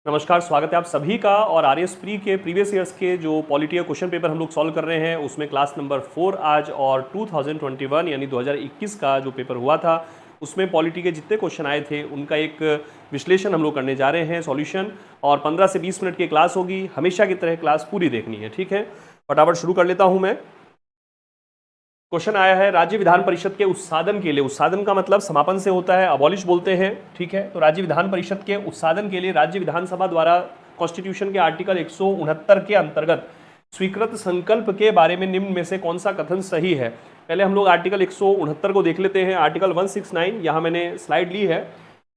नमस्कार, स्वागत है आप सभी का। और आरएस प्री के प्रीवियस ईयर्स के जो पॉलिटी का क्वेश्चन पेपर हम लोग सॉल्व कर रहे हैं उसमें क्लास नंबर 4 आज और 2021 यानी 2021 का जो पेपर हुआ था उसमें पॉलिटी के जितने क्वेश्चन आए थे उनका एक विश्लेषण हम लोग करने जा रहे हैं, सॉल्यूशन। और 15 से 20 मिनट की क्लास होगी, हमेशा की तरह क्लास पूरी देखनी है, ठीक है। फटाफट शुरू कर लेता हूं मैं। क्वेश्चन आया है, राज्य विधान परिषद के उत्सादन के लिए, उत्सादन का मतलब समापन से होता है, अबॉलिश बोलते हैं, ठीक है। तो राज्य विधान परिषद के उत्सादन के लिए राज्य विधानसभा द्वारा कॉन्स्टिट्यूशन के आर्टिकल 169 के अंतर्गत स्वीकृत संकल्प के बारे में निम्न में से कौन सा कथन सही है। पहले हम लोग आर्टिकल 169 को देख लेते हैं। आर्टिकल 169 यहाँ मैंने स्लाइड ली है।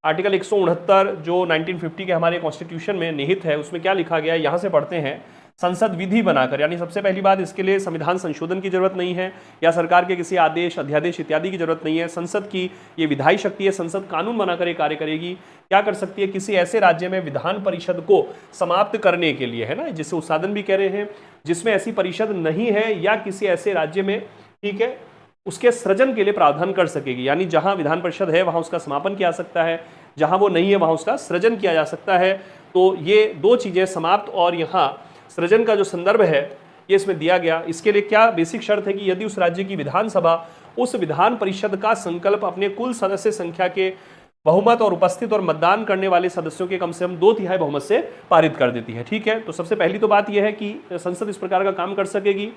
आर्टिकल 169 जो 1950 के हमारे कॉन्स्टिट्यूशन में निहित है, उसमें क्या लिखा गया है यहाँ से पढ़ते हैं। संसद विधि बनाकर, यानी सबसे पहली बात, इसके लिए संविधान संशोधन की जरूरत नहीं है या सरकार के किसी आदेश, अध्यादेश इत्यादि की जरूरत नहीं है। संसद की ये विधायी शक्ति है, संसद कानून बनाकर ये कार्य करेगी। क्या कर सकती है, किसी ऐसे राज्य में विधान परिषद को समाप्त करने के लिए, है ना, जिसे उत्सादन भी कह रहे हैं, जिसमें ऐसी परिषद नहीं है या किसी ऐसे राज्य में, ठीक है, उसके सृजन के लिए प्रावधान कर सकेगी। यानी जहां विधान परिषद है वहां उसका समापन किया जा सकता है, जहां वो नहीं है वहां उसका सृजन किया जा सकता है। तो ये दो चीजें, समाप्त और यहाँ सृजन का जो संदर्भ है ये इसमें दिया गया। इसके लिए क्या बेसिक शर्त है कि यदि उस राज्य की विधानसभा उस विधान परिषद का संकल्प अपने कुल सदस्य संख्या के बहुमत और उपस्थित और मतदान करने वाले सदस्यों के कम से कम 2/3 बहुमत से पारित कर देती है, ठीक है। तो सबसे पहली तो बात यह है कि संसद इस प्रकार का काम कर सकेगी।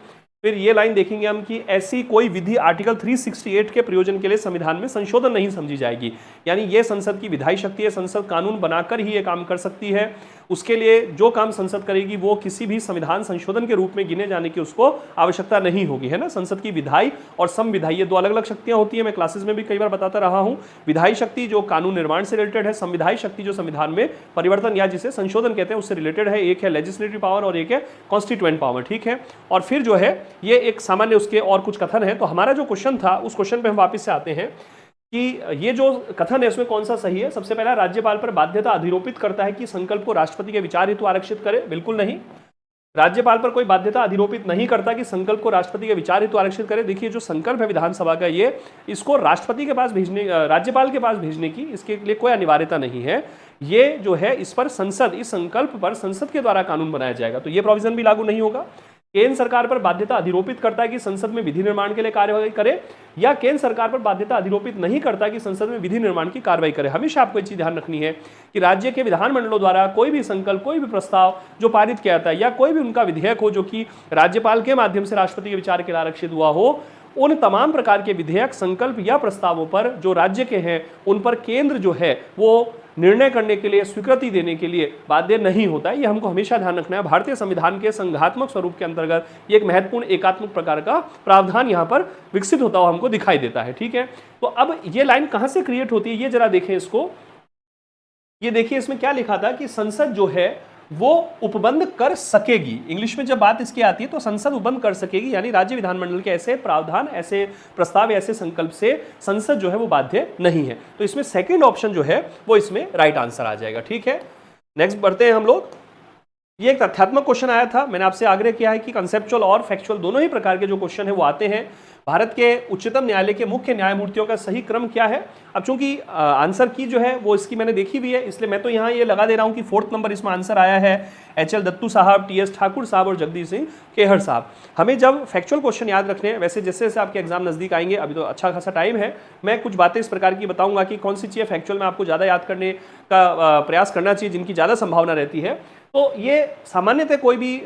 फिर ये लाइन देखेंगे हम कि ऐसी कोई विधि आर्टिकल 368 के प्रयोजन के लिए संविधान में संशोधन नहीं समझी जाएगी। यानी ये संसद की विधायी शक्ति है, संसद कानून बनाकर ही ये काम कर सकती है। उसके लिए जो काम संसद करेगी वो किसी भी संविधान संशोधन के रूप में गिने जाने की उसको आवश्यकता नहीं होगी, है ना। संसद की विधायी और समविधायी ये दो अलग अलग शक्तियां होती है। मैं क्लासेस में भी कई बार बताता रहा हूं। विधायी शक्ति जो कानून निर्माण से रिलेटेड है, संविधायी शक्ति जो संविधान में परिवर्तन या जिसे संशोधन कहते हैं उससे रिलेटेड है। एक है लेजिस्लेटिव पावर और एक है कॉन्स्टिट्यूएंट पावर, ठीक है। और फिर जो है ये एक सामान्य उसके और कुछ कथन है। तो हमारा जो क्वेश्चन था उस क्वेश्चन पे हम वापस से आते हैं कि ये जो कथन है उसमें कौन सा सही है। सबसे पहला, राज्यपाल पर बाध्यता अधिरोपित करता है कि संकल्प को राष्ट्रपति के विचार हेतु आरक्षित करे। बिल्कुल नहीं, राज्यपाल पर कोई बाध्यता अधिरोपित नहीं करता कि संकल्प को राष्ट्रपति के विचार हेतु आरक्षित करे। देखिए, जो संकल्प है विधानसभा का, ये इसको राष्ट्रपति के पास भेजने, राज्यपाल के पास भेजने की इसके लिए कोई अनिवार्यता नहीं है। ये जो है इस पर संसद, इस संकल्प पर संसद के द्वारा कानून बनाया जाएगा, तो ये प्रोविजन भी लागू नहीं होगा। केंद्र सरकार पर बाध्यता अधिरोपित करता है कि संसद में विधि निर्माण के लिए कार्यवाही करे, या केंद्र सरकार पर बाध्यता अधिरोपित नहीं करता कि संसद में विधि निर्माण की कार्रवाई करे। हमेशा आपको एक चीज ध्यान रखनी है कि राज्य के विधानमंडलों द्वारा कोई भी संकल्प, कोई भी प्रस्ताव जो पारित किया जाता है या कोई भी उनका विधेयक हो जो कि राज्यपाल के माध्यम से राष्ट्रपति के विचार के लिए आरक्षित हुआ हो, उन तमाम प्रकार के विधेयक, संकल्प या प्रस्तावों पर जो राज्य के हैं उन पर केंद्र जो है वो निर्णय करने के लिए, स्वीकृति देने के लिए बाध्य नहीं होता है। ये हमको हमेशा ध्यान रखना है। भारतीय संविधान के संघात्मक स्वरूप के अंतर्गत ये एक महत्वपूर्ण एकात्मक प्रकार का प्रावधान यहाँ पर विकसित होता हुआ हमको दिखाई देता है, ठीक है। तो अब ये लाइन कहां से क्रिएट होती है ये जरा देखें इसको। ये देखिए, इसमें क्या लिखा था कि संसद जो है वो उपबंध कर सकेगी। इंग्लिश में जब बात इसकी आती है तो संसद उपबंध कर सकेगी, यानी राज्य विधानमंडल के ऐसे प्रावधान, ऐसे प्रस्ताव, ऐसे संकल्प से संसद जो है वो बाध्य नहीं है। तो इसमें सेकंड ऑप्शन जो है वो इसमें राइट आंसर आ जाएगा, ठीक है। नेक्स्ट बढ़ते हैं हम लोग। ये एक तथ्यात्मक क्वेश्चन आया था। मैंने आपसे आग्रह किया है कि कंसेप्चुअल और फैक्चुअल दोनों ही प्रकार के जो क्वेश्चन है वो आते हैं। भारत के उच्चतम न्यायालय के मुख्य न्यायमूर्तियों का सही क्रम क्या है। अब चूंकि आंसर की जो है वो इसकी मैंने देखी हुई है, इसलिए मैं तो यहाँ ये लगा दे रहा हूँ कि 4th नंबर इसमें आंसर आया है। HL दत्तू साहब, TS ठाकुर साहब और जगदीश सिंह केहर साहब। हमें जब फैक्चुअल क्वेश्चन याद रखने हैं, वैसे जैसे जैसे आपके एग्जाम नजदीक आएंगे, अभी तो अच्छा खासा टाइम है, मैं कुछ बातें इस प्रकार की बताऊंगा कि कौन सी चीज़ें फैक्चुअल में आपको ज़्यादा याद करने का प्रयास करना चाहिए, जिनकी ज़्यादा संभावना रहती है। तो ये सामान्यतः कोई भी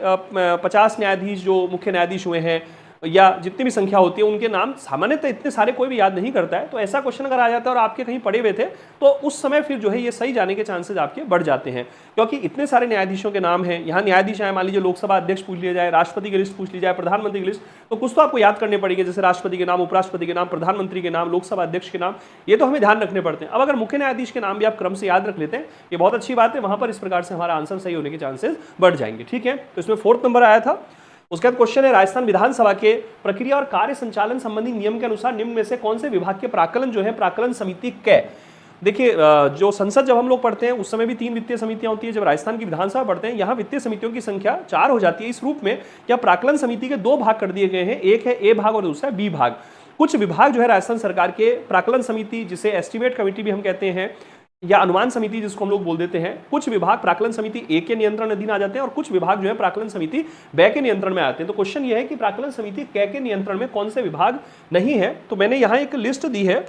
50 न्यायाधीश जो मुख्य न्यायाधीश हुए हैं या जितनी भी संख्या होती है उनके नाम सामान्यतः इतने सारे कोई भी याद नहीं करता है। तो ऐसा क्वेश्चन अगर आ जाता है और आपके कहीं पड़े हुए थे तो उस समय फिर जो है ये सही जाने के चांसेस आपके बढ़ जाते हैं, क्योंकि इतने सारे न्यायाधीशों के नाम हैं। यहाँ न्यायाधीश आए, मान लीजिए लोकसभा अध्यक्ष पूछ लिया जाए, राष्ट्रपति की लिस्ट पूछ ली जाए, प्रधानमंत्री की लिस्ट, तो कुछ तो आपको याद करने पड़ेंगे, जैसे राष्ट्रपति के नाम, उपराष्ट्रपति के नाम, प्रधानमंत्री के नाम, लोकसभा अध्यक्ष के नाम, ये तो हमें ध्यान रखने पड़ते हैं। अब अगर मुख्य न्यायाधीश के नाम भी आप क्रम से याद रख लेते हैं, ये बहुत अच्छी बात है, वहां पर इस प्रकार से हमारा आंसर सही होने के चांसेस बढ़ जाएंगे, ठीक है। तो इसमें 4th नंबर आया था। उसके बाद क्वेश्चन है, राजस्थान विधानसभा के प्रक्रिया और कार्य संचालन संबंधी नियम के अनुसार निम्न में से कौन से विभाग के प्राक्कलन जो है प्राक्कलन समिति कै। देखिए, जो संसद जब हम लोग पढ़ते हैं उस समय भी 3 वित्तीय समितियां होती है। जब राजस्थान की विधानसभा पढ़ते हैं यहाँ वित्तीय समितियों की संख्या 4 हो जाती है। इस रूप में क्या प्राक्कलन समिति के 2 भाग कर दिए गए हैं, एक है ए भाग और दूसरा बी भाग। कुछ विभाग जो है राजस्थान सरकार के प्राक्कलन समिति, जिसे एस्टीमेट कमेटी भी हम कहते हैं, या अनुमान समिति जिसको हम लोग बोल देते हैं, कुछ विभाग प्राक्कलन समिति ए के नियंत्रण अधीन आ जाते हैं और कुछ विभाग जो है प्राक्कलन समिति ब के नियंत्रण में आते हैं। तो क्वेश्चन ये है कि प्राक्कलन समिति क के नियंत्रण में कौन से विभाग नहीं है। तो मैंने यहाँ एक लिस्ट दी है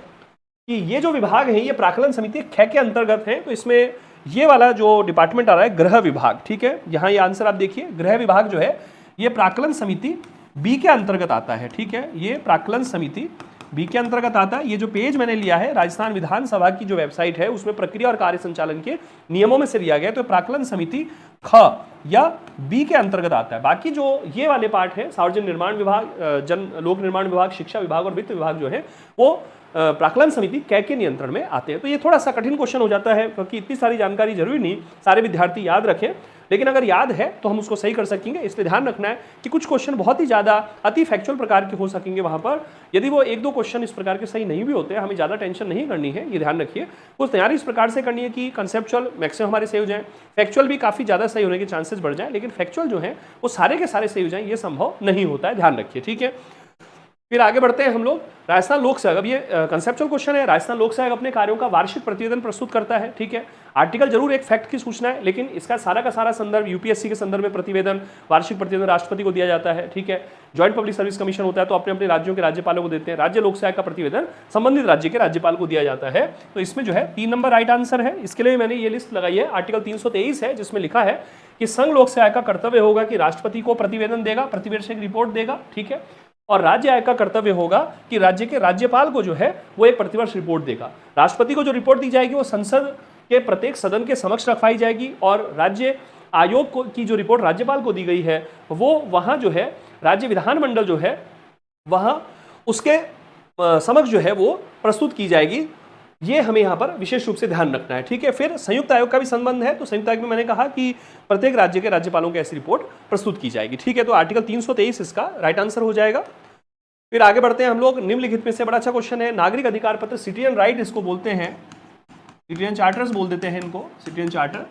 कि ये जो विभाग है ये प्राक्कलन समिति ख के अंतर्गत है। तो इसमें ये वाला जो डिपार्टमेंट आ रहा है गृह विभाग, ठीक है, यहाँ ये आंसर आप देखिए, गृह विभाग जो है ये प्राक्कलन समिति बी के अंतर्गत आता है, ठीक है, ये प्राक्कलन समिति बी के अंतर्गत आता है। ये जो पेज मैंने लिया है राजस्थान विधानसभा की जो वेबसाइट है उसमें प्रक्रिया और कार्य संचालन के नियमों में से लिया गया है। तो प्राक्कलन समिति ख या बी के अंतर्गत आता है। बाकी जो ये वाले पार्ट है सार्वजनिक निर्माण विभाग, जन लोक निर्माण विभाग, शिक्षा विभाग और वित्त विभाग जो है वो प्राक्कलन समिति कै के नियंत्रण में आते हैं। तो ये थोड़ा सा कठिन क्वेश्चन हो जाता है क्योंकि इतनी सारी जानकारी जरूरी नहीं सारे विद्यार्थी याद रखें, लेकिन अगर याद है तो हम उसको सही कर सकेंगे। इसलिए ध्यान रखना है कि कुछ क्वेश्चन बहुत ही ज़्यादा अति फैक्चुअल प्रकार के हो सकेंगे वहाँ पर। यदि वो एक दो क्वेश्चन इस प्रकार के सही नहीं भी होते हैं, हमें ज़्यादा टेंशन नहीं करनी है, ये ध्यान रखिए। कुछ तैयारी इस प्रकार से करनी है कि कंसेप्चुअल मैक्सिमम हमारे सही हो जाए, फैक्चुअल भी काफ़ी ज़्यादा सही होने के चांसेस बढ़ जाए, लेकिन फैक्चुअल जो है वो सारे के सारे सही हो जाए ये संभव नहीं होता है, ध्यान रखिए, ठीक है। फिर आगे बढ़ते हैं हम लोग। राजस्थान लोक सेवक, अब ये कंसेप्चुअल क्वेश्चन है। राजस्थान लोक सेवक अपने कार्यों का वार्षिक प्रतिवेदन प्रस्तुत करता है, ठीक है। आर्टिकल जरूर एक फैक्ट की सूचना है, लेकिन इसका सारा का सारा संदर्भ यूपीएससी के संदर्भ में प्रतिवेदन, वार्षिक प्रतिवेदन राष्ट्रपति को दिया जाता है, ठीक है। ज्वाइंट पब्लिक सर्विस कमीशन होता है तो अपने अपने राज्यों के राज्यपालों को देते हैं। राज्य लोक सेवक का प्रतिवेदन संबंधित राज्य के राज्यपाल को दिया जाता है। तो इसमें जो है 3 नंबर राइट आंसर है। इसके लिए मैंने ये लिस्ट लगाई है, आर्टिकल 323 है जिसमें लिखा है कि संघ लोक सेवक का कर्तव्य होगा कि राष्ट्रपति को प्रतिवेदन देगा, प्रतिवेदन रिपोर्ट देगा, ठीक है। और राज्य आयोग का कर्तव्य होगा कि राज्य के राज्यपाल को जो है वो एक प्रतिवर्ष रिपोर्ट देगा। राष्ट्रपति को जो रिपोर्ट दी जाएगी वो संसद के प्रत्येक सदन के समक्ष रखवाई जाएगी और राज्य आयोग को की जो रिपोर्ट राज्यपाल को दी गई है वो वहाँ जो है राज्य विधानमंडल जो है वहाँ उसके समक्ष जो है वो प्रस्तुत की जाएगी। ये हमें यहाँ पर विशेष रूप से ध्यान रखना है, ठीक है। फिर संयुक्त आयोग का भी संबंध है, तो संयुक्त आयोग में मैंने कहा कि प्रत्येक राज्य के राज्यपालों की ऐसी रिपोर्ट प्रस्तुत की जाएगी, ठीक है। तो आर्टिकल 323 इसका राइट आंसर हो जाएगा। फिर आगे बढ़ते हैं हम लोग। निम्नलिखित में से बड़ा अच्छा क्वेश्चन है, नागरिक अधिकार पत्र, सिटीजन राइट इसको बोलते हैं, सिटीजन चार्टर्स बोल देते हैं इनको, सिटीजन चार्टर।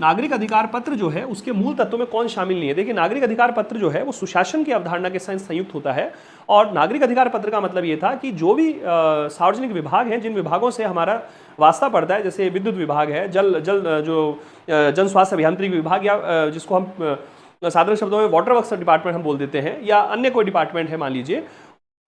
नागरिक अधिकार पत्र जो है उसके मूल तत्वों में कौन शामिल नहीं है। देखिए नागरिक अधिकार पत्र जो है वो सुशासन की अवधारणा के साथ संयुक्त होता है और नागरिक अधिकार पत्र का मतलब ये था कि जो भी सार्वजनिक विभाग हैं, जिन विभागों से हमारा वास्ता पड़ता है, जैसे विद्युत विभाग है, जन स्वास्थ्य अभियांत्रिकी विभाग या जिसको हम साधारण शब्दों में वाटर वर्क्स डिपार्टमेंट हम बोल देते हैं, या अन्य कोई डिपार्टमेंट है मान लीजिए,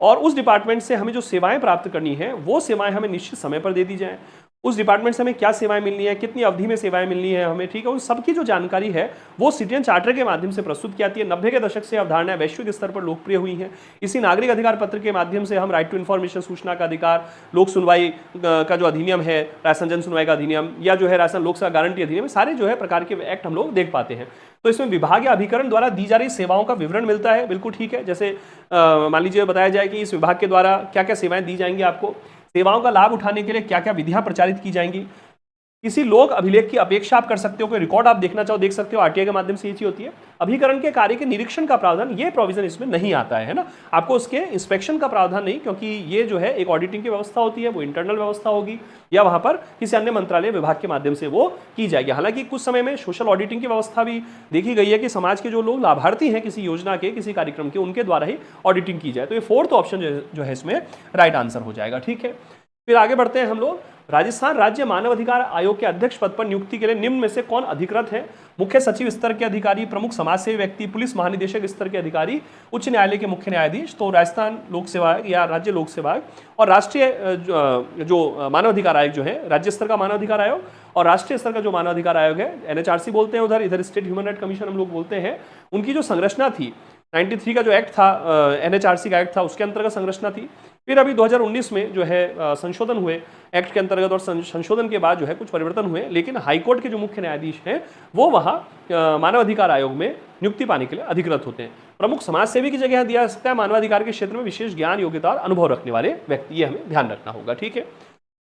और उस डिपार्टमेंट से हमें जो सेवाएं प्राप्त करनी है वो सेवाएं हमें निश्चित समय पर दे दी जाएं। उस डिपार्टमेंट से हमें क्या सेवाएं मिलनी है, कितनी अवधि में सेवाएं मिलनी है हमें, ठीक है, उन सबकी जो जानकारी है वो सिटीजन चार्टर के माध्यम से प्रस्तुत की जाती है। 90 के दशक से अवधारणाएं वैश्विक स्तर पर लोकप्रिय हुई हैं। इसी नागरिक अधिकार पत्र के माध्यम से हम राइट टू इन्फॉर्मेशन, सूचना का अधिकार, लोक सुनवाई का जो अधिनियम है, राजस्थान जन सुनवाई का अधिनियम, या जो है राजस्थान लोक सेवा गारंटी अधिनियम, सारे जो है प्रकार के एक्ट हम लोग देख पाते हैं। तो इसमें विभाग या अभिकरण द्वारा दी जा रही सेवाओं का विवरण मिलता है, बिल्कुल ठीक है। जैसे मान लीजिए बताया जाए कि इस विभाग के द्वारा क्या क्या सेवाएं दी जाएंगी, आपको सेवाओं का लाभ उठाने के लिए क्या क्या विधियां प्रचारित की जाएंगी, किसी लोक अभिलेख की अपेक्षा आप कर सकते हो, कोई रिकॉर्ड आप देखना चाहो देख सकते हो, आरटीआई के माध्यम से ये चीज होती है। अभिकरण के कार्य के निरीक्षण का प्रावधान, ये प्रोविजन इसमें नहीं आता है ना, आपको उसके इंस्पेक्शन का प्रावधान नहीं, क्योंकि ये जो है एक ऑडिटिंग की व्यवस्था होती है, वो इंटरनल व्यवस्था होगी या वहां पर किसी अन्य मंत्रालय विभाग के माध्यम से वो की जाएगी। हालांकि कुछ समय में सोशल ऑडिटिंग की व्यवस्था भी देखी गई है कि समाज के जो लोग लाभार्थी हैं किसी योजना के, किसी कार्यक्रम के, उनके द्वारा ही ऑडिटिंग की जाए। तो ये 4th ऑप्शन जो है इसमें राइट आंसर हो जाएगा, ठीक है। फिर आगे बढ़ते हैं हम लोग। राजस्थान राज्य मानव अधिकार आयोग के अध्यक्ष पद पर नियुक्ति के लिए निम्न में से कौन अधिकृत है। मुख्य सचिव स्तर के अधिकारी, प्रमुख समाजसेवी व्यक्ति, पुलिस महानिदेशक स्तर के अधिकारी, उच्च न्यायालय के मुख्य न्यायाधीश। तो राजस्थान लोक सेवा या राज्य लोक सेवा और राष्ट्रीय जो मानव अधिकार आयोग जो है, राज्य स्तर का मानव अधिकार आयोग और राष्ट्रीय स्तर का जो मानव अधिकार आयोग है, एनएचआरसी बोलते हैं उधर, इधर स्टेट ह्यूमन राइट कमीशन हम लोग बोलते हैं, उनकी जो संरचना थी 93 का जो एक्ट था, एनएचआरसी का एक्ट था, उसके अंतर्गत संरचना थी। फिर अभी 2019 में जो है संशोधन हुए एक्ट के अंतर्गत, और संशोधन के बाद जो है कुछ परिवर्तन हुए, लेकिन हाईकोर्ट के जो मुख्य न्यायाधीश हैं वो वहाँ मानव अधिकार आयोग में नियुक्ति पाने के लिए अधिकृत होते हैं। प्रमुख समाज सेवी की जगह दिया जा सकता है मानवाधिकार के क्षेत्र में विशेष ज्ञान, योग्यता और अनुभव रखने वाले व्यक्ति, ये हमें ध्यान रखना होगा, ठीक है।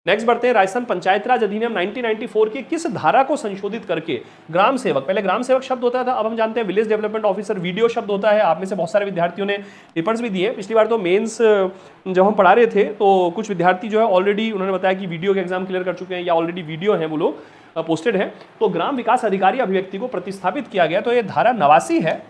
नेक्स्ट बढ़ते हैं। राजस्थान पंचायत राज अधिनियम 1994 की किस धारा को संशोधित करके ग्राम सेवक, पहले ग्राम सेवक शब्द होता था, अब हम जानते हैं विलेज डेवलपमेंट ऑफिसर, वीडियो शब्द होता है। आप में से बहुत सारे विद्यार्थियों ने पेपर्स भी दिए, पिछली बार तो मेंस जब हम पढ़ा रहे थे तो कुछ विद्यार्थी जो है ऑलरेडी उन्होंने बताया कि वीडियो के एग्जाम क्लियर कर चुके हैं या ऑलरेडी वीडियो हैं वो लोग पोस्टेड है। तो ग्राम विकास अधिकारी अभिव्यक्ति को प्रतिस्थापित किया गया, तो ये धारा 89 है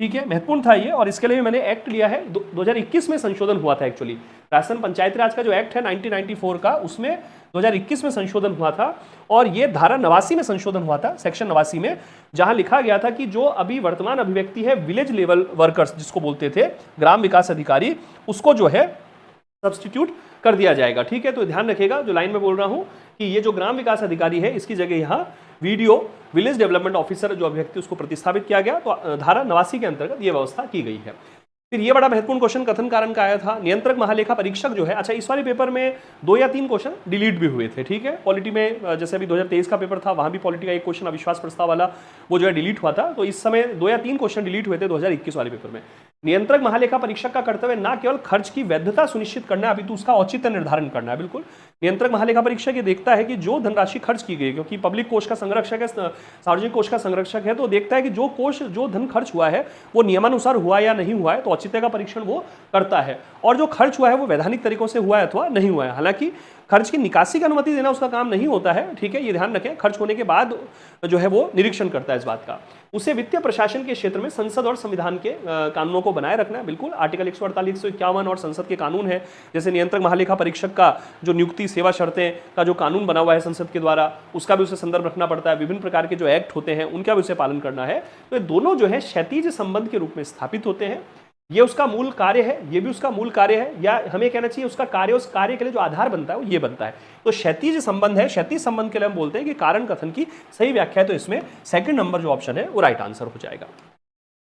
ठीक है, महत्वपूर्ण था ये, और इसके लिए मैंने एक्ट लिया है। 2021 में संशोधन हुआ था एक्चुअली, राजस्थान पंचायती राज का जो एक्ट है 1994 का, उसमें 2021 में संशोधन हुआ था, और ये धारा 89 में संशोधन हुआ था, सेक्शन 89 में, जहां लिखा गया था कि जो अभी वर्तमान अभिव्यक्ति है विलेज लेवल वर्कर्स जिसको बोलते थे, ग्राम विकास अधिकारी, उसको जो है सब्स्टिट्यूट कर दिया जाएगा। ठीक है, तो ध्यान रखिएगा जो लाइन में बोल रहा हूं कि ये जो ग्राम विकास अधिकारी है इसकी जगह यहाँ वीडियो विलेज डेवलपमेंट ऑफिसर जो अभिव्यक्ति उसको प्रतिस्थापित किया गया, तो धारा 89 के अंतर्गत ये व्यवस्था की गई है। फिर ये बड़ा महत्वपूर्ण क्वेश्चन कथन कारण का आया था, नियंत्रक महालेखा परीक्षक जो है, अच्छा इस वाले पेपर में 2 या 3 क्वेश्चन डिलीट भी हुए थे। ठीक है, पॉलिटी में जैसे अभी 2023 का पेपर था, वहां भी पॉलिटी का एक क्वेश्चन अविश्वास प्रस्ताव वाला वो जो है डिलीट हुआ था, तो इस समय 2 या 3 क्वेश्चन डिलीट हुए थे 2021 वाले पेपर में। नियंत्रक महालेखा परीक्षक का कर्तव्य न केवल खर्च की वैधता सुनिश्चित करना है, अपितु उसका औचित्य निर्धारण करना है। बिल्कुल, नियंत्रक महालेखा परीक्षक ये देखता है कि जो धनराशि खर्च की गई, क्योंकि पब्लिक कोष का संरक्षक है, सार्वजनिक कोष का संरक्षक है, तो देखता है कि जो कोष जो धन खर्च हुआ है वो नियमानुसार हुआ या नहीं हुआ है, तो औचित्य का परीक्षण वो करता है, और जो खर्च हुआ है वो वैधानिक तरीकों से हुआ है अथवा नहीं हुआ है। हालांकि खर्च की निकासी की अनुमति देना उसका काम नहीं होता है। ठीक है, ये ध्यान रखें, खर्च होने के बाद जो है वो निरीक्षण करता है इस बात का। उसे वित्तीय प्रशासन के क्षेत्र में संसद और संविधान के कानूनों को बनाए रखना है। बिल्कुल, आर्टिकल 148, 151 और संसद के कानून है, जैसे नियंत्रक महालेखा परीक्षक का जो नियुक्ति सेवा शर्तें का जो कानून बना हुआ है संसद के द्वारा, उसका भी उसे संदर्भ रखना पड़ता है। विभिन्न प्रकार के जो एक्ट होते हैं उनका भी उसे पालन करना है। तो ये दोनों जो है क्षैतिज संबंध के रूप में स्थापित होते हैं। ये उसका मूल कार्य है, ये भी उसका मूल कार्य है, या हमें कहना चाहिए उसका कार्य, उस कार्य के लिए जो आधार बनता है वो ये बनता है। तो क्षैतिज संबंध है, क्षैतिज संबंध के लिए हम बोलते हैं कि कारण कथन की सही व्याख्या है, तो इसमें सेकंड नंबर जो ऑप्शन है वो राइट आंसर हो जाएगा।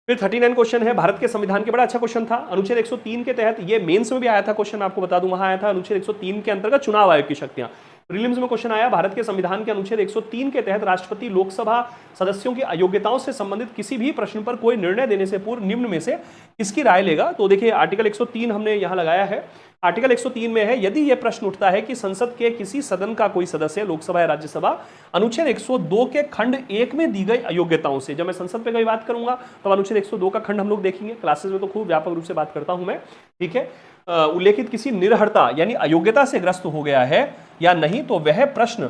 फिर 39 क्वेश्चन है भारत के संविधान के, बड़ा अच्छा क्वेश्चन था। अनुच्छेद 103 के तहत, ये मेंस में भी आया था क्वेश्चन, आपको बता दूं वहां आया था, अनुच्छेद 103 के अंतर्गत चुनाव आयोग की शक्तियां। प्रीलिम्स में क्वेश्चन आया, भारत के संविधान के अनुच्छेद 103 के तहत राष्ट्रपति लोकसभा सदस्यों की अयोग्यताओं से संबंधित किसी भी प्रश्न पर कोई निर्णय देने से पूर्व निम्न में से किसकी राय लेगा। तो देखिए आर्टिकल 103 हमने यहां लगाया है। आर्टिकल 103 में है, यदि यह प्रश्न उठता है कि संसद के किसी सदन का कोई सदस्य, लोकसभा या राज्यसभा, अनुच्छेद 102 के खंड 1 में दी गई अयोग्यताओं से, जब मैं संसद पे कोई बात करूंगा तो अनुच्छेद 102 का खंड हम लोग देखेंगे, क्लासेस में तो खूब व्यापक रूप से बात करता हूं मैं। ठीक है, उल्लेखित किसी निरर्हता यानी अयोग्यता से ग्रस्त हो गया है या नहीं, तो वह प्रश्न,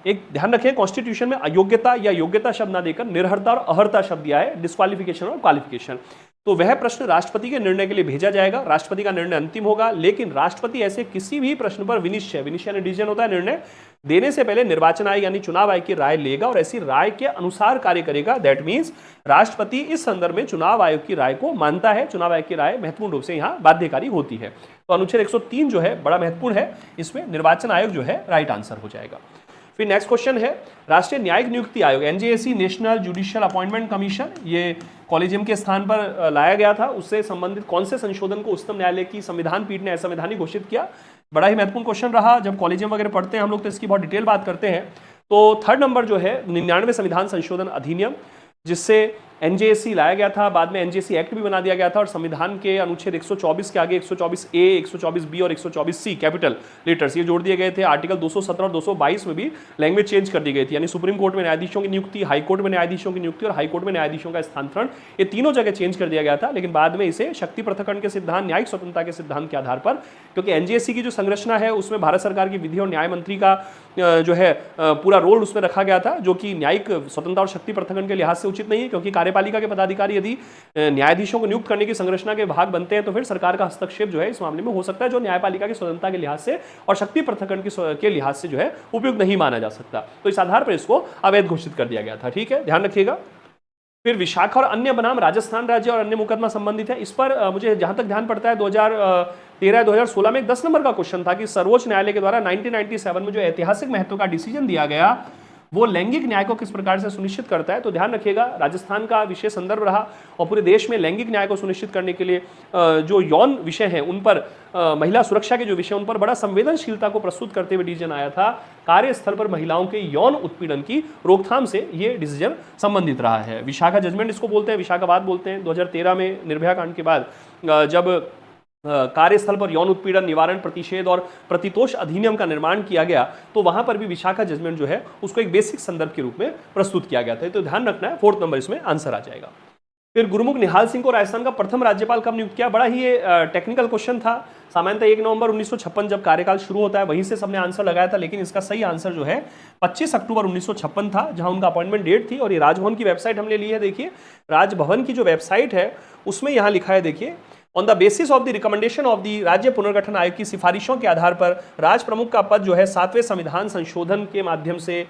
एक ध्यान रखें कॉन्स्टिट्यूशन में अयोग्यता या योग्यता शब्द ना देकर निरर्हता और अहर्ता शब्द दिया है, डिस्क्वालिफिकेशन और क्वालिफिकेशन, तो वह प्रश्न राष्ट्रपति के निर्णय के लिए भेजा जाएगा। राष्ट्रपति का निर्णय अंतिम होगा, लेकिन राष्ट्रपति ऐसे किसी भी प्रश्न पर विनिश्चय यानी डिसीजन होता है, निर्णय देने से पहले निर्वाचन आयोग यानी चुनाव आयोग की राय लेगा और ऐसी राय के अनुसार कार्य करेगा। दैट मीन्स राष्ट्रपति इस संदर्भ में चुनाव आयोग की राय को मानता है, चुनाव आयोग की राय महत्वपूर्ण रूप से यहाँ बाध्यकारी होती है। तो अनुच्छेद 103 जो है बड़ा महत्वपूर्ण है, इसमें निर्वाचन आयोग जो है राइट आंसर हो जाएगा। फिर नेक्स्ट क्वेश्चन है, राष्ट्रीय न्यायिक नियुक्ति आयोग NJAC, national judicial appointment commission, ये कॉलेजियम के स्थान पर लाया गया था, उससे संबंधित कौन से संशोधन को उच्चतम न्यायालय की संविधान पीठ ने असंवैधानिक घोषित किया। बड़ा ही महत्वपूर्ण क्वेश्चन रहा, जब कॉलेजियम वगैरह पढ़ते हैं हम लोग तो इसकी बहुत डिटेल बात करते हैं। तो थर्ड नंबर जो है 99 संविधान संशोधन अधिनियम, जिससे एनजेएसी लाया गया था, बाद में एनजेएसी एक्ट भी बना दिया गया था, और संविधान के अनुच्छेद 124 के आगे 124A, 124B और 124C कैपिटल लेटर्स ये जोड़ दिए गए थे। आर्टिकल 217 और 222 में भी लैंग्वेज चेंज कर दी गई थी, यानी सुप्रीम कोर्ट में न्यायाधीशों की नियुक्ति, हाई कोर्ट में न्यायाधीशों की नियुक्ति और हाई कोर्ट में न्यायाधीशों का स्थानांतरण, ये तीनों जगह चेंज कर दिया गया था। लेकिन बाद में इसे शक्ति पृथक्करण के सिद्धांत, न्यायिक स्वतंत्रता के सिद्धांत के आधार पर, क्योंकि एनजेएसी की जो संरचना है उसमें भारत सरकार की विधि और न्याय मंत्री का जो है पूरा रोल उसमें रखा गया था, जो कि न्यायिक स्वतंत्रता और शक्ति पृथक्करण के लिहाज से उचित नहीं है, क्योंकि कार्यपालिका के पदाधिकारी यदि न्यायाधीशों को नियुक्त करने की संरचना के भाग बनते हैं तो फिर सरकार का हस्तक्षेप जो है इस मामले में हो सकता है, जो न्यायपालिका की स्वतंत्रता के लिहाज से और शक्ति पृथक्करण के लिहाज से जो है उपयुक्त नहीं माना जा सकता। तो इस आधार पर इसको अवैध घोषित कर दिया गया था। ठीक है, ध्यान रखिएगा। फिर विशाखा और अन्य बनाम राजस्थान राज्य और अन्य मुकदमा संबंधित है। इस पर मुझे जहां तक ध्यान पड़ता है 2013-2016 में एक 10 नंबर का क्वेश्चन था कि सर्वोच्च न्यायालय के द्वारा 1997 में जो ऐतिहासिक महत्व का डिसीजन दिया गया वो लैंगिक न्याय को किस प्रकार से सुनिश्चित करता है। तो ध्यान रखिएगा, राजस्थान का विषय संदर्भ रहा और पूरे देश में लैंगिक न्याय को सुनिश्चित करने के लिए जो यौन विषय हैं उन पर, महिला सुरक्षा के जो विषय उन पर बड़ा संवेदनशीलता को प्रस्तुत करते हुए डिसीजन आया था। कार्यस्थल पर महिलाओं के यौन उत्पीड़न की रोकथाम से ये डिसीजन संबंधित रहा है। विशाखा जजमेंट इसको बोलते हैं, विशाखावाद बोलते हैं। 2013 में निर्भया कांड के बाद जब कार्यस्थल पर यौन उत्पीड़न निवारण प्रतिषेध और प्रतितोष अधिनियम का निर्माण किया गया तो वहां पर भी विशाखा जजमेंट जो है उसको एक बेसिक संदर्भ के रूप में प्रस्तुत किया गया था। तो ध्यान रखना है, 4th नंबर इसमें आंसर आ जाएगा। फिर गुरुमुख निहाल सिंह को राजस्थान का प्रथम राज्यपाल कब नियुक्त किया? बड़ा ही ये टेक्निकल क्वेश्चन था। सामान्यतः 1 नवंबर 1956 जब कार्यकाल शुरू होता है वहीं से सबने आंसर लगाया था, लेकिन इसका सही आंसर जो है 25 अक्टूबर 1956 था, जहां उनका अपॉइंटमेंट डेट थी। और ये राजभवन की वेबसाइट हमने ली है, देखिए राजभवन की जो वेबसाइट है उसमें यहाँ लिखा है, देखिए on the basis of the recommendation of the राज्य पुनर्गठन आयोग की सिफारिशों के आधार पर राज प्रमुख का पद जो है 7वें संविधान संशोधन के माध्यम से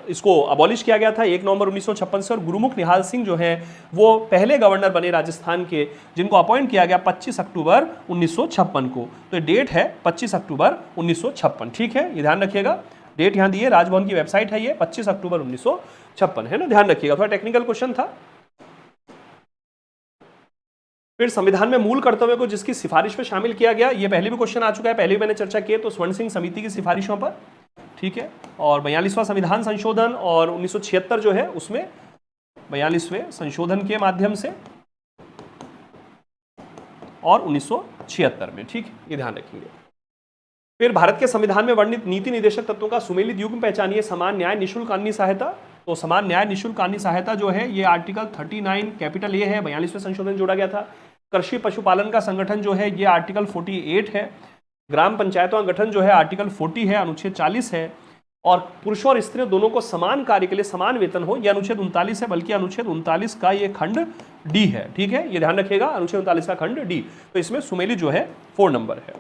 इसको अबॉलिश किया गया था 1 नवंबर 1956 से। और गुरुमुख निहाल सिंह जो है वो पहले गवर्नर बने राजस्थान के, जिनको अपॉइंट किया गया 25 अक्टूबर 1956 को। तो डेट है 25 अक्टूबर 1956, ठीक है, ये ध्यान रखिएगा। डेट यहाँ दी है, राजभवन की वेबसाइट है ये, 25 अक्टूबर 1956 है ना, ध्यान रखिएगा, थोड़ा टेक्निकल क्वेश्चन था। फिर संविधान में मूल कर्तव्य को जिसकी सिफारिश में शामिल किया गया, ये पहले भी क्वेश्चन आ चुका है, पहले भी मैंने चर्चा की, तो स्वर्ण सिंह समिति की सिफारिशों पर, ठीक है। और 42वां संविधान संशोधन और 1976 जो है उसमें 42वें संशोधन के माध्यम से और 1976 में, ठीक है, ये ध्यान रखेंगे। फिर भारत के संविधान में वर्णित नीति निर्देशक तत्वों का सुमेलित युग्म पहचानिए। समान न्याय निःशुल्क कानूनी सहायता, तो समान न्याय निःशुल्क कानूनी सहायता जो है ये आर्टिकल 39 कैपिटल ए है, 42वें संशोधन जोड़ा गया था। कृषि पशुपालन का संगठन जो है ये आर्टिकल 48 है। ग्राम पंचायतों का गठन जो है आर्टिकल 40 है, अनुच्छेद 40 है। और पुरुषों और स्त्रियों दोनों को समान कार्य के लिए समान वेतन हो, यह अनुच्छेद 39 है, बल्कि अनुच्छेद 39 का ये खंड डी है, ठीक है, ये ध्यान रखिएगा, अनुच्छेद 39 का खंड डी। तो इसमें सुमेलित जो है 4 नंबर है।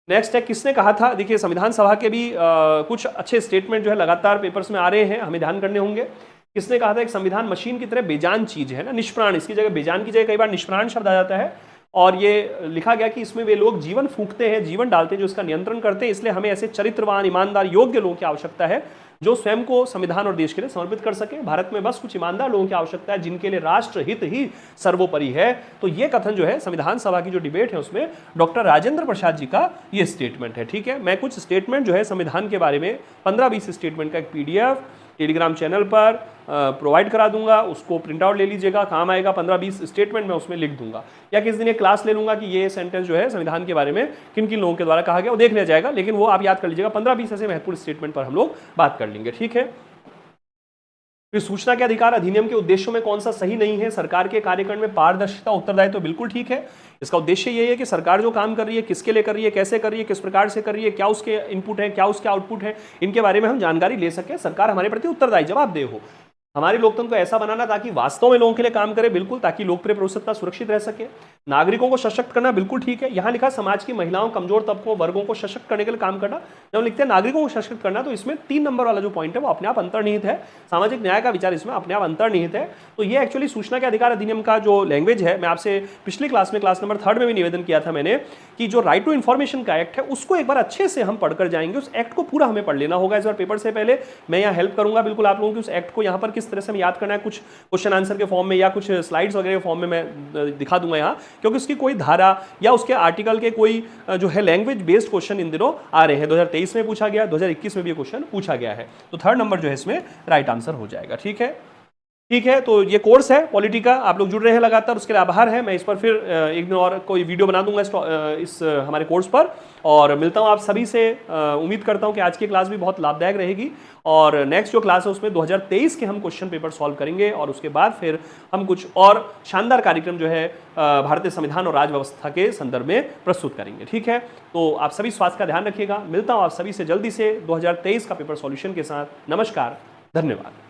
नेक्स्ट है, किसने कहा था? देखिए संविधान सभा के भी कुछ अच्छे स्टेटमेंट जो है लगातार पेपर्स में आ रहे हैं, हमें ध्यान करने होंगे। किसने कहा था एक संविधान मशीन की तरह बेजान चीज है ना, निष्प्राण, इसकी जगह बेजान की जगह कई बार निष्प्राण शब्द आ जाता है। और ये लिखा गया कि इसमें वे लोग जीवन फूंकते हैं, जीवन डालते हैं जो इसका नियंत्रण करते हैं, इसलिए हमें ऐसे चरित्रवान, ईमानदार, योग्य लोगों की आवश्यकता है जो स्वयं को संविधान और देश के लिए समर्पित कर सके। भारत में बस कुछ ईमानदार लोगों की आवश्यकता है जिनके लिए राष्ट्र हित ही सर्वोपरि है। तो ये कथन जो है संविधान सभा की जो डिबेट है उसमें डॉक्टर राजेंद्र प्रसाद जी का ये स्टेटमेंट है, ठीक है। मैं कुछ स्टेटमेंट जो है संविधान के बारे में 15-20 स्टेटमेंट का एक PDF टेलीग्राम चैनल पर प्रोवाइड करा दूंगा, उसको प्रिंट आउट ले लीजिएगा, काम आएगा। 15-20 स्टेटमेंट मैं उसमें लिख दूंगा, या किस दिन एक क्लास ले लूंगा कि ये सेंटेंस जो है संविधान के बारे में किन किन लोगों के द्वारा कहा गया वो देख लिया जाएगा, लेकिन वो आप याद कर लीजिएगा। 15-20 ऐसे महत्वपूर्ण स्टेटमेंट पर हम लोग बात कर लेंगे, ठीक है। फिर सूचना के अधिकार अधिनियम के उद्देश्यों में कौन सा सही नहीं है? सरकार के कार्यकाल में पारदर्शिता, उत्तरदायित्व, तो बिल्कुल ठीक है। इसका उद्देश्य यही है कि सरकार जो काम कर रही है किसके लिए कर रही है, कैसे कर रही है, किस प्रकार से कर रही है, क्या उसके इनपुट है, क्या उसके आउटपुट है, इनके बारे में हम जानकारी ले सकें, सरकार हमारे प्रति उत्तरदायी, जवाबदेह हो। हमारे लोकतंत्र को ऐसा बनाना ताकि वास्तव में लोगों के लिए काम करे, बिल्कुल, ताकि लोकप्रिय प्रोसेसता सुरक्षित रह सके। नागरिकों को सशक्त करना, बिल्कुल ठीक है। यहाँ लिखा समाज की महिलाओं, कमजोर तबकों, वर्गों को सशक्त करने के लिए काम करना। जब लिखते हैं नागरिकों को सशक्त करना तो इसमें 3 नंबर वाला जो पॉइंट है वो अपने आप अंतर्निहित है। सामाजिक न्याय का विचार इसमें अपने आप अंतर्निहित है। तो ये एक्चुअली सूचना के अधिकार अधिनियम का जो लैंग्वेज है, मैं आपसे पिछली क्लास में, क्लास नंबर 3 में भी निवेदन किया था मैंने कि जो राइट टू इन्फॉर्मेशन का एक्ट है उसको एक बार अच्छे से हम पढ़कर जाएंगे। उस एक्ट को पूरा हमें पढ़ लेना होगा इस बार पेपर से पहले। मैं यहाँ हेल्प करूंगा बिल्कुल आप लोगों की, उस एक्ट को यहाँ पर किस तरह से हमें याद करना है, कुछ क्वेश्चन आंसर के फॉर्म में या कुछ स्लाइड्स वगैरह के फॉर्म में मैं दिखा दूंगा यहाँ, क्योंकि उसकी कोई धारा या उसके आर्टिकल के कोई जो है लैंग्वेज बेस्ड क्वेश्चन इन दिनों आ रहे हैं। 2023 में पूछा गया, 2021 में भी क्वेश्चन पूछा गया है। तो 3rd नंबर जो है इसमें राइट आंसर हो जाएगा, ठीक है। ठीक है, तो ये कोर्स है पॉलिटी का, आप लोग जुड़ रहे हैं लगातार, उसके लिए आभार है। मैं इस पर फिर एक दिन और कोई वीडियो बना दूंगा इस हमारे कोर्स पर, और मिलता हूं आप सभी से। उम्मीद करता हूं कि आज की क्लास भी बहुत लाभदायक रहेगी, और नेक्स्ट जो क्लास है उसमें 2023 के हम क्वेश्चन पेपर सॉल्व करेंगे, और उसके बाद फिर हम कुछ और शानदार कार्यक्रम जो है भारतीय संविधान और राज व्यवस्था के संदर्भ में प्रस्तुत करेंगे, ठीक है। तो आप सभी स्वास्थ्य का ध्यान रखिएगा। मिलता हूँ आप सभी से जल्दी से 2023 का पेपर सॉल्यूशन के साथ। नमस्कार, धन्यवाद।